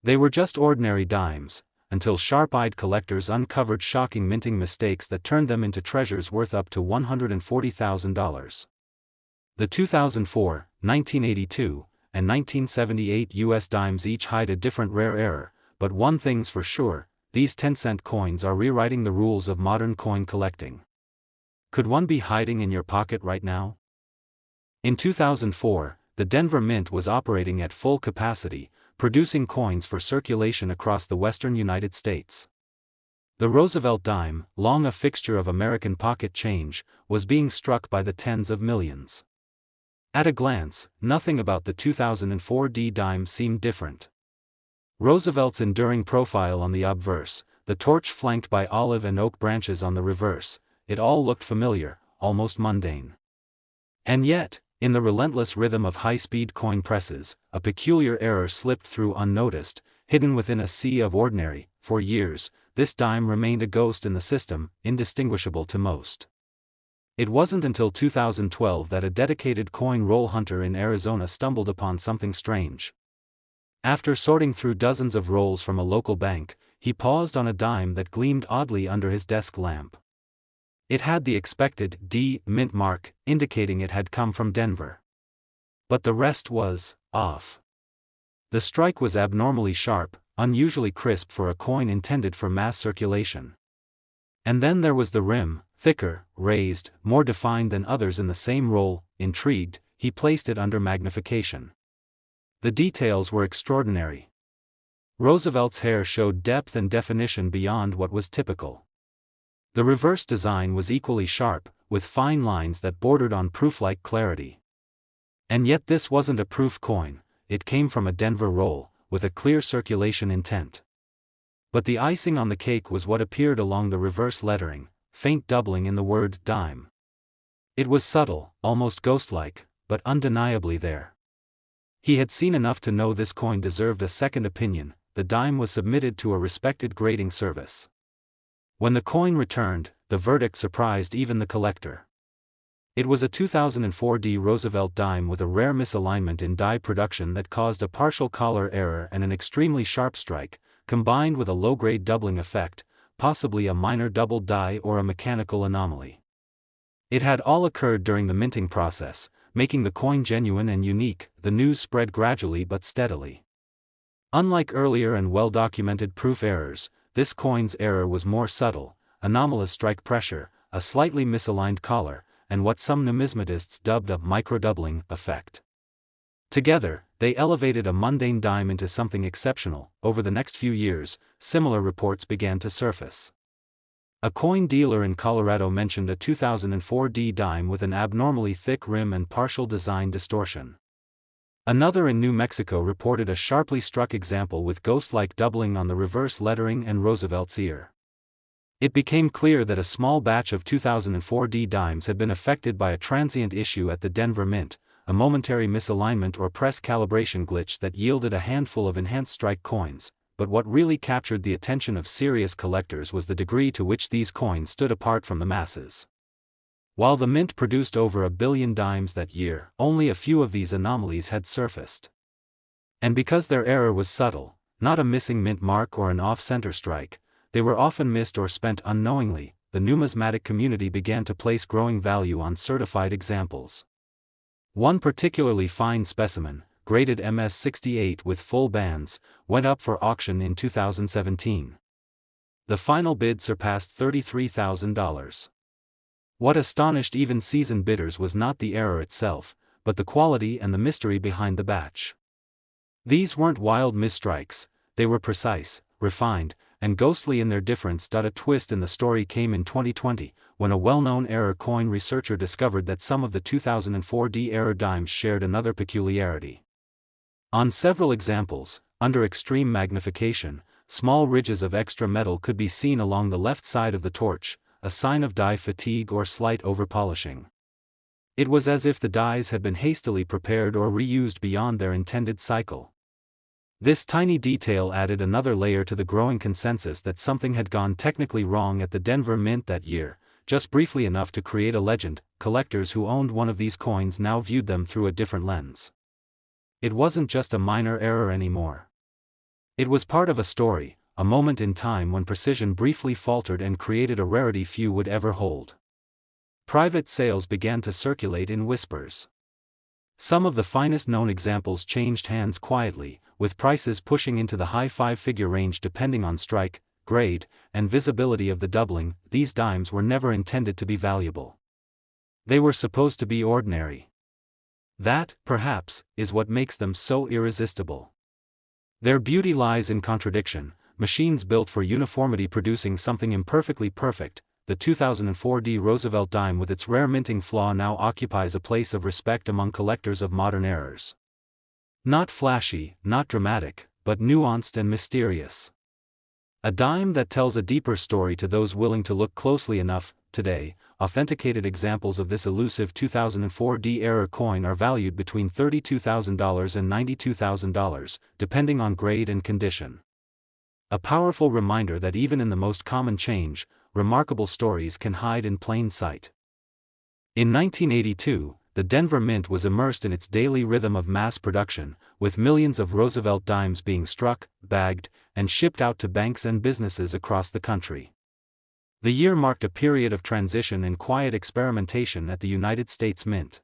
They were just ordinary dimes, until sharp-eyed collectors uncovered shocking minting mistakes that turned them into treasures worth up to $140,000. The 2004, 1982, and 1978 US dimes each hide a different rare error, but one thing's for sure, these 10-cent coins are rewriting the rules of modern coin collecting. Could one be hiding in your pocket right now? In 2004, the Denver Mint was operating at full capacity, producing coins for circulation across the western United States. The Roosevelt dime, long a fixture of American pocket change, was being struck by the tens of millions. At a glance, nothing about the 2004 D dime seemed different. Roosevelt's enduring profile on the obverse, the torch flanked by olive and oak branches on the reverse, it all looked familiar, almost mundane. And yet, in the relentless rhythm of high-speed coin presses, a peculiar error slipped through unnoticed, hidden within a sea of ordinary. For years, this dime remained a ghost in the system, indistinguishable to most. It wasn't until 2012 that a dedicated coin roll hunter in Arizona stumbled upon something strange. After sorting through dozens of rolls from a local bank, he paused on a dime that gleamed oddly under his desk lamp. It had the expected D mint mark, indicating it had come from Denver. But the rest was off. The strike was abnormally sharp, unusually crisp for a coin intended for mass circulation. And then there was the rim, thicker, raised, more defined than others in the same roll. Intrigued, he placed it under magnification. The details were extraordinary. Roosevelt's hair showed depth and definition beyond what was typical. The reverse design was equally sharp, with fine lines that bordered on proof-like clarity. And yet this wasn't a proof coin, it came from a Denver roll, with a clear circulation intent. But the icing on the cake was what appeared along the reverse lettering, faint doubling in the word dime. It was subtle, almost ghost-like, but undeniably there. He had seen enough to know this coin deserved a second opinion. The dime was submitted to a respected grading service. When the coin returned, the verdict surprised even the collector. It was a 2004 D Roosevelt dime with a rare misalignment in die production that caused a partial collar error and an extremely sharp strike, combined with a low-grade doubling effect, possibly a minor double die or a mechanical anomaly. It had all occurred during the minting process, making the coin genuine and unique. The news spread gradually but steadily. Unlike earlier and well-documented proof errors, this coin's error was more subtle: anomalous strike pressure, a slightly misaligned collar, and what some numismatists dubbed a microdoubling effect. Together, they elevated a mundane dime into something exceptional. Over the next few years, similar reports began to surface. A coin dealer in Colorado mentioned a 2004 D dime with an abnormally thick rim and partial design distortion. Another in New Mexico reported a sharply struck example with ghost-like doubling on the reverse lettering and Roosevelt's ear. It became clear that a small batch of 2004 D dimes had been affected by a transient issue at the Denver Mint, a momentary misalignment or press calibration glitch that yielded a handful of enhanced strike coins. But what really captured the attention of serious collectors was the degree to which these coins stood apart from the masses. While the Mint produced over 1 billion dimes that year, only a few of these anomalies had surfaced. And because their error was subtle, not a missing mint mark or an off-center strike, they were often missed or spent unknowingly. The numismatic community began to place growing value on certified examples. One particularly fine specimen, graded MS-68 with full bands, went up for auction in 2017. The final bid surpassed $33,000. What astonished even seasoned bidders was not the error itself, but the quality and the mystery behind the batch. These weren't wild misstrikes, they were precise, refined, and ghostly in their difference. A twist in the story came in 2020, when a well-known error coin researcher discovered that some of the 2004 D error dimes shared another peculiarity. On several examples, under extreme magnification, small ridges of extra metal could be seen along the left side of the torch, a sign of die fatigue or slight overpolishing. It was as if the dies had been hastily prepared or reused beyond their intended cycle. This tiny detail added another layer to the growing consensus that something had gone technically wrong at the Denver Mint that year, just briefly enough to create a legend. Collectors who owned one of these coins now viewed them through a different lens. It wasn't just a minor error anymore. It was part of a story, a moment in time when precision briefly faltered and created a rarity few would ever hold. Private sales began to circulate in whispers. Some of the finest known examples changed hands quietly, with prices pushing into the high five-figure range depending on strike, grade, and visibility of the doubling. These dimes were never intended to be valuable. They were supposed to be ordinary. That, perhaps, is what makes them so irresistible. Their beauty lies in contradiction, machines built for uniformity producing something imperfectly perfect. The 2004 Roosevelt dime with its rare minting flaw now occupies a place of respect among collectors of modern eras. Not flashy, not dramatic, but nuanced and mysterious. A dime that tells a deeper story to those willing to look closely enough. Today, authenticated examples of this elusive 2004 era coin are valued between $32,000 and $92,000, depending on grade and condition. A powerful reminder that even in the most common change, remarkable stories can hide in plain sight. In 1982, the Denver Mint was immersed in its daily rhythm of mass production, with millions of Roosevelt dimes being struck, bagged, and shipped out to banks and businesses across the country. The year marked a period of transition and quiet experimentation at the United States Mint.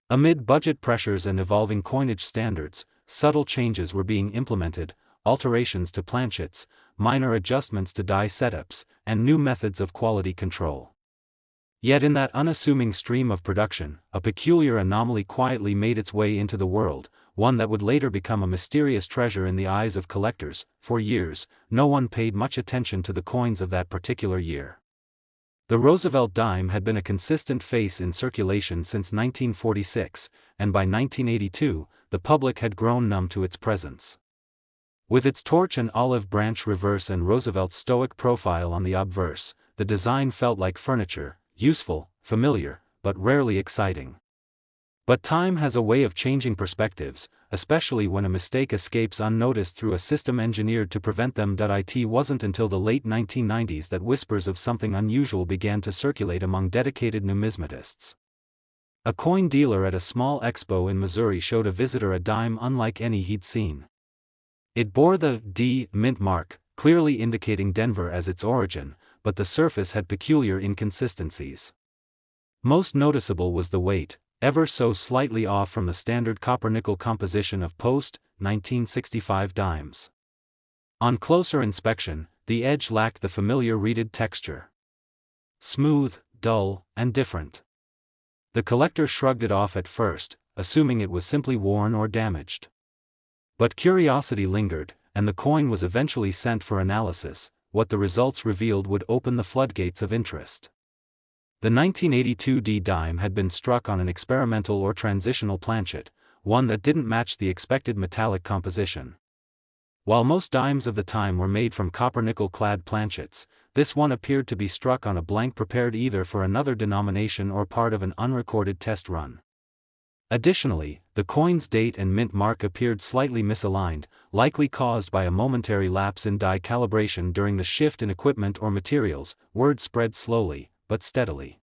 Amid budget pressures and evolving coinage standards, subtle changes were being implemented, alterations to planchets, minor adjustments to die setups, and new methods of quality control. Yet in that unassuming stream of production, a peculiar anomaly quietly made its way into the world, one that would later become a mysterious treasure in the eyes of collectors. For years, no one paid much attention to the coins of that particular year. The Roosevelt dime had been a consistent face in circulation since 1946, and by 1982, the public had grown numb to its presence. With its torch and olive branch reverse and Roosevelt's stoic profile on the obverse, the design felt like furniture, useful, familiar, but rarely exciting. But time has a way of changing perspectives, especially when a mistake escapes unnoticed through a system engineered to prevent them. It wasn't until the late 1990s that whispers of something unusual began to circulate among dedicated numismatists. A coin dealer at a small expo in Missouri showed a visitor a dime unlike any he'd seen. It bore the D mint mark, clearly indicating Denver as its origin, but the surface had peculiar inconsistencies. Most noticeable was the weight, ever so slightly off from the standard copper-nickel composition of post-1965 dimes. On closer inspection, the edge lacked the familiar reeded texture. Smooth, dull, and different. The collector shrugged it off at first, assuming it was simply worn or damaged. But curiosity lingered, and the coin was eventually sent for analysis. What the results revealed would open the floodgates of interest. The 1982 D dime had been struck on an experimental or transitional planchet, one that didn't match the expected metallic composition. While most dimes of the time were made from copper-nickel clad planchets, this one appeared to be struck on a blank prepared either for another denomination or part of an unrecorded test run. Additionally, the coin's date and mint mark appeared slightly misaligned, likely caused by a momentary lapse in die calibration during the shift in equipment or materials. Word spread slowly, but steadily.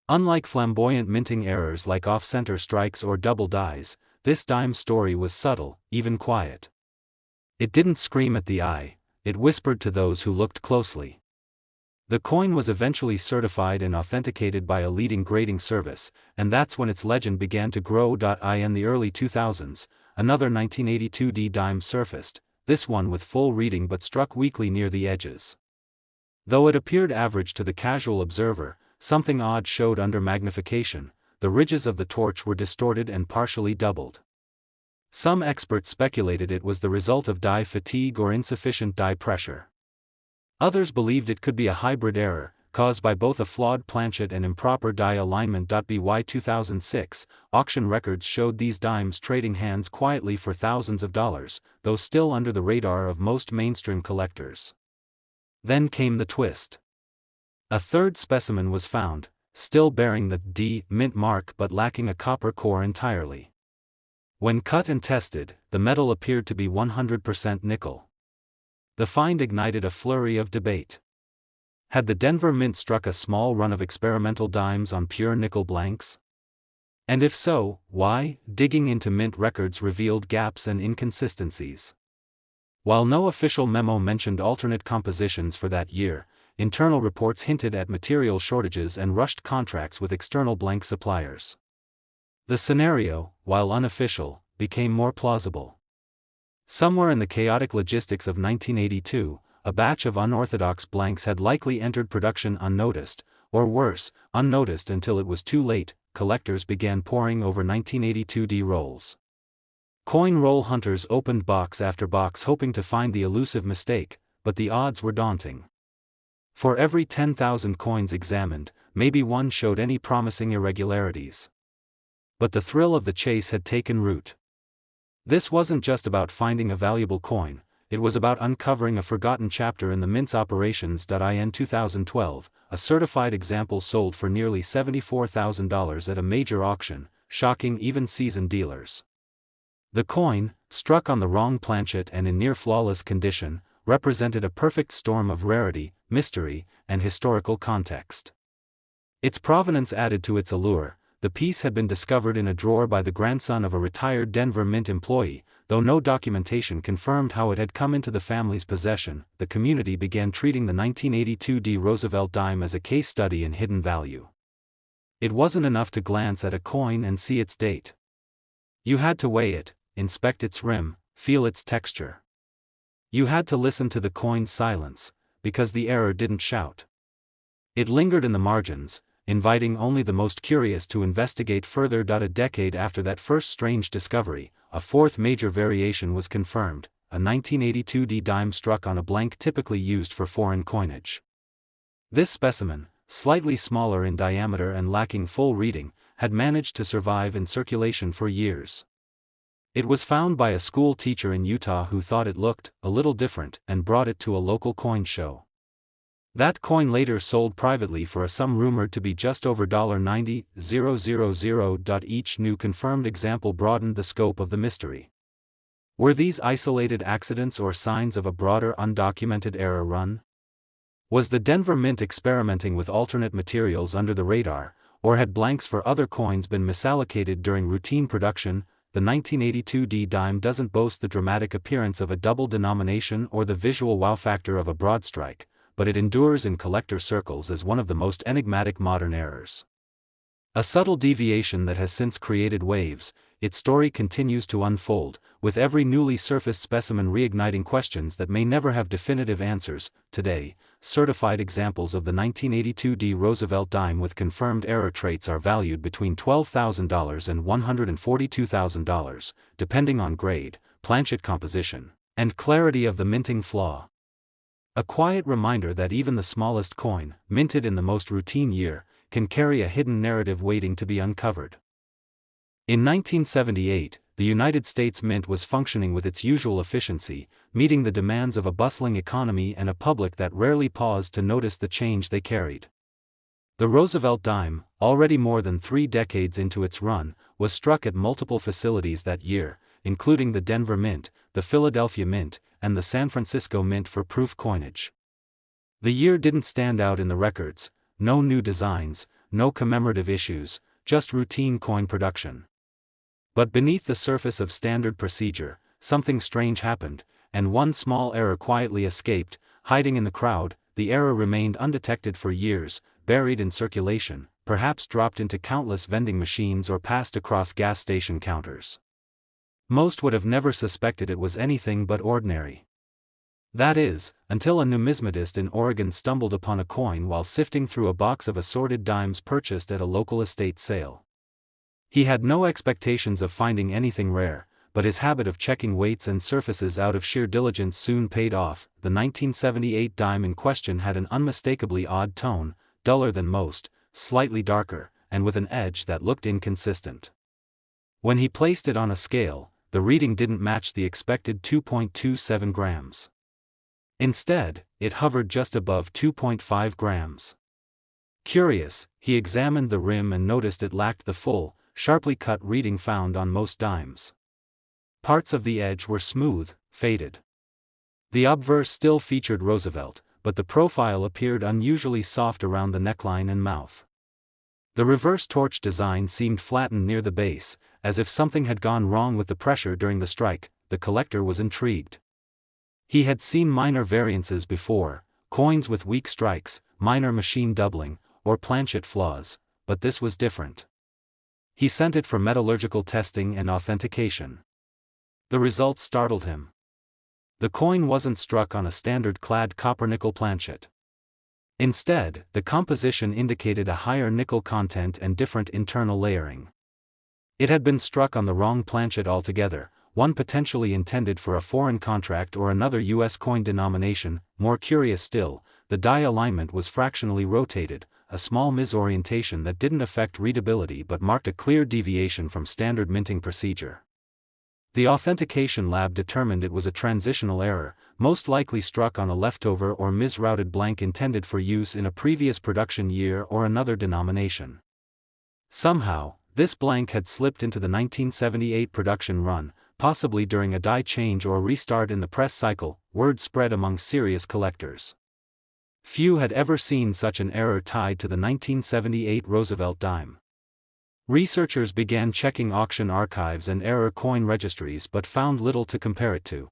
Unlike flamboyant minting errors like off-center strikes or double dies, this dime story was subtle, even quiet. It didn't scream at the eye, it whispered to those who looked closely. The coin was eventually certified and authenticated by a leading grading service, and that's when its legend began to grow. In the early 2000s, another 1982 D dime surfaced, this one with full reading but struck weakly near the edges. Though it appeared average to the casual observer, something odd showed under magnification. The ridges of the torch were distorted and partially doubled. Some experts speculated it was the result of die fatigue or insufficient die pressure. Others believed it could be a hybrid error, caused by both a flawed planchet and improper die alignment. By 2006, auction records showed these dimes trading hands quietly for thousands of dollars, though still under the radar of most mainstream collectors. Then came the twist. A third specimen was found, still bearing the D mint mark but lacking a copper core entirely. When cut and tested, the metal appeared to be 100% nickel. The find ignited a flurry of debate. Had the Denver Mint struck a small run of experimental dimes on pure nickel blanks? And if so, why? Digging into mint records revealed gaps and inconsistencies. While no official memo mentioned alternate compositions for that year, internal reports hinted at material shortages and rushed contracts with external blank suppliers. The scenario, while unofficial, became more plausible. Somewhere in the chaotic logistics of 1982, a batch of unorthodox blanks had likely entered production unnoticed, or worse, unnoticed until it was too late. Collectors began poring over 1982D rolls. Coin roll hunters opened box after box hoping to find the elusive mistake, but the odds were daunting. For every 10,000 coins examined, maybe one showed any promising irregularities. But the thrill of the chase had taken root. This wasn't just about finding a valuable coin, it was about uncovering a forgotten chapter in the mint's operations. In 2012, a certified example sold for nearly $74,000 at a major auction, shocking even seasoned dealers. The coin, struck on the wrong planchet and in near-flawless condition, represented a perfect storm of rarity, mystery, and historical context. Its provenance added to its allure. The piece had been discovered in a drawer by the grandson of a retired Denver Mint employee, though no documentation confirmed how it had come into the family's possession. The community began treating the 1982D Roosevelt dime as a case study in hidden value. It wasn't enough to glance at a coin and see its date. You had to weigh it, inspect its rim, feel its texture. You had to listen to the coin's silence, because the error didn't shout. It lingered in the margins, inviting only the most curious to investigate further. A decade after that first strange discovery, a fourth major variation was confirmed, a 1982D dime struck on a blank typically used for foreign coinage. This specimen, slightly smaller in diameter and lacking full reading, had managed to survive in circulation for years. It was found by a school teacher in Utah who thought it looked a little different and brought it to a local coin show. That coin later sold privately for a sum rumored to be just over $90,000. Each new confirmed example broadened the scope of the mystery. Were these isolated accidents or signs of a broader undocumented error run? Was the Denver Mint experimenting with alternate materials under the radar, or had blanks for other coins been misallocated during routine production? The 1982D dime doesn't boast the dramatic appearance of a double denomination or the visual wow factor of a broad strike, but it endures in collector circles as one of the most enigmatic modern errors. A subtle deviation that has since created waves, its story continues to unfold, with every newly surfaced specimen reigniting questions that may never have definitive answers. Today, certified examples of the 1982D Roosevelt dime with confirmed error traits are valued between $12,000 and $142,000, depending on grade, planchet composition, and clarity of the minting flaw. A quiet reminder that even the smallest coin, minted in the most routine year, can carry a hidden narrative waiting to be uncovered. In 1978, the United States Mint was functioning with its usual efficiency, meeting the demands of a bustling economy and a public that rarely paused to notice the change they carried. The Roosevelt dime, already more than 3 decades into its run, was struck at multiple facilities that year, including the Denver Mint, the Philadelphia Mint, and the San Francisco Mint for proof coinage. The year didn't stand out in the records, no new designs, no commemorative issues, just routine coin production. But beneath the surface of standard procedure, something strange happened, and one small error quietly escaped, hiding in the crowd. The error remained undetected for years, buried in circulation, perhaps dropped into countless vending machines or passed across gas station counters. Most would have never suspected it was anything but ordinary. That is, until a numismatist in Oregon stumbled upon a coin while sifting through a box of assorted dimes purchased at a local estate sale. He had no expectations of finding anything rare, but his habit of checking weights and surfaces out of sheer diligence soon paid off. The 1978 dime in question had an unmistakably odd tone, duller than most, slightly darker, and with an edge that looked inconsistent. When he placed it on a scale, the reading didn't match the expected 2.27 grams. Instead, it hovered just above 2.5 grams. Curious, he examined the rim and noticed it lacked the full, sharply cut reading found on most dimes. Parts of the edge were smooth, faded. The obverse still featured Roosevelt, but the profile appeared unusually soft around the neckline and mouth. The reverse torch design seemed flattened near the base, as if something had gone wrong with the pressure during the strike. The collector was intrigued. He had seen minor variances before, coins with weak strikes, minor machine doubling, or planchet flaws, but this was different. He sent it for metallurgical testing and authentication. The results startled him. The coin wasn't struck on a standard-clad copper-nickel planchet. Instead, the composition indicated a higher nickel content and different internal layering. It had been struck on the wrong planchet altogether, one potentially intended for a foreign contract or another U.S. coin denomination. More curious still, the die alignment was fractionally rotated, a small misorientation that didn't affect readability but marked a clear deviation from standard minting procedure. The authentication lab determined it was a transitional error, most likely struck on a leftover or misrouted blank intended for use in a previous production year or another denomination. Somehow, this blank had slipped into the 1978 production run, possibly during a die change or restart in the press cycle. Word spread among serious collectors. Few had ever seen such an error tied to the 1978 Roosevelt dime. Researchers began checking auction archives and error coin registries but found little to compare it to.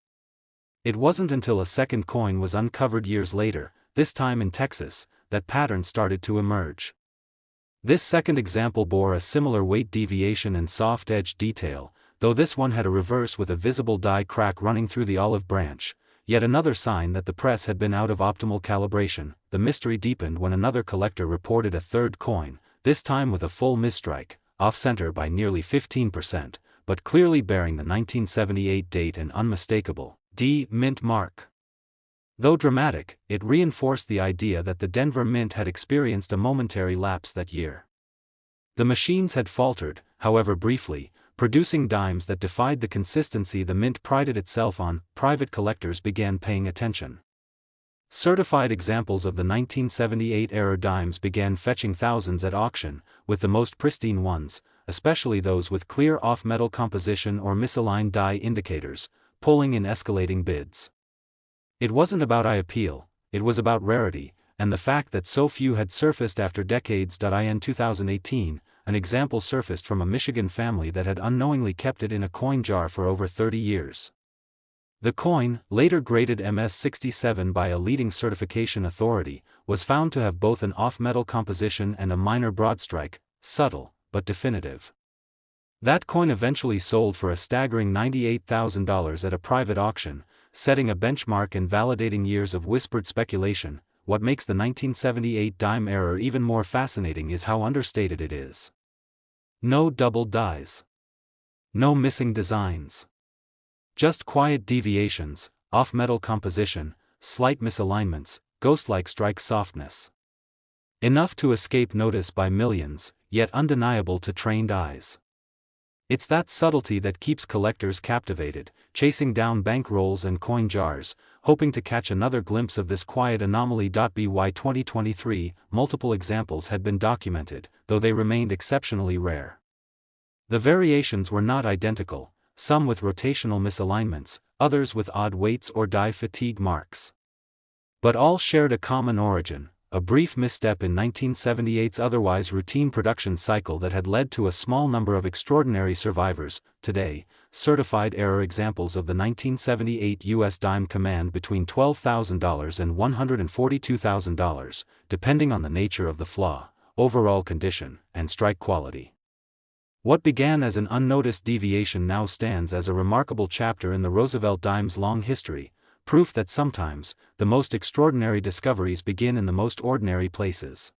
It wasn't until a second coin was uncovered years later, this time in Texas, that patterns started to emerge. This second example bore a similar weight deviation and soft edge detail, though this one had a reverse with a visible die crack running through the olive branch, yet another sign that the press had been out of optimal calibration. The mystery deepened when another collector reported a third coin, this time with a full misstrike, off-center by nearly 15%, but clearly bearing the 1978 date and unmistakable D Mint mark. Though dramatic, it reinforced the idea that the Denver Mint had experienced a momentary lapse that year. The machines had faltered, however briefly, producing dimes that defied the consistency the Mint prided itself on. Private collectors began paying attention. Certified examples of the 1978 error dimes began fetching thousands at auction, with the most pristine ones, especially those with clear off-metal composition or misaligned die indicators, pulling in escalating bids. It wasn't about eye appeal, it was about rarity, and the fact that so few had surfaced after decades. In 2018, an example surfaced from a Michigan family that had unknowingly kept it in a coin jar for over 30 years. The coin, later graded MS-67 by a leading certification authority, was found to have both an off-metal composition and a minor broadstrike, subtle, but definitive. That coin eventually sold for a staggering $98,000 at a private auction, setting a benchmark and validating years of whispered speculation. What makes the 1978 dime error even more fascinating is how understated it is. No double dies. No missing designs. Just quiet deviations, off-metal composition, slight misalignments, ghost-like strike softness. Enough to escape notice by millions, yet undeniable to trained eyes. It's that subtlety that keeps collectors captivated, chasing down bank rolls and coin jars, hoping to catch another glimpse of this quiet anomaly. By 2023, multiple examples had been documented, though they remained exceptionally rare. The variations were not identical, some with rotational misalignments, others with odd weights or die fatigue marks. But all shared a common origin, a brief misstep in 1978's otherwise routine production cycle that had led to a small number of extraordinary survivors. Today, certified error examples of the 1978 U.S. dime command between $12,000 and $142,000, depending on the nature of the flaw, overall condition, and strike quality. What began as an unnoticed deviation now stands as a remarkable chapter in the Roosevelt dime's long history, proof that sometimes, the most extraordinary discoveries begin in the most ordinary places.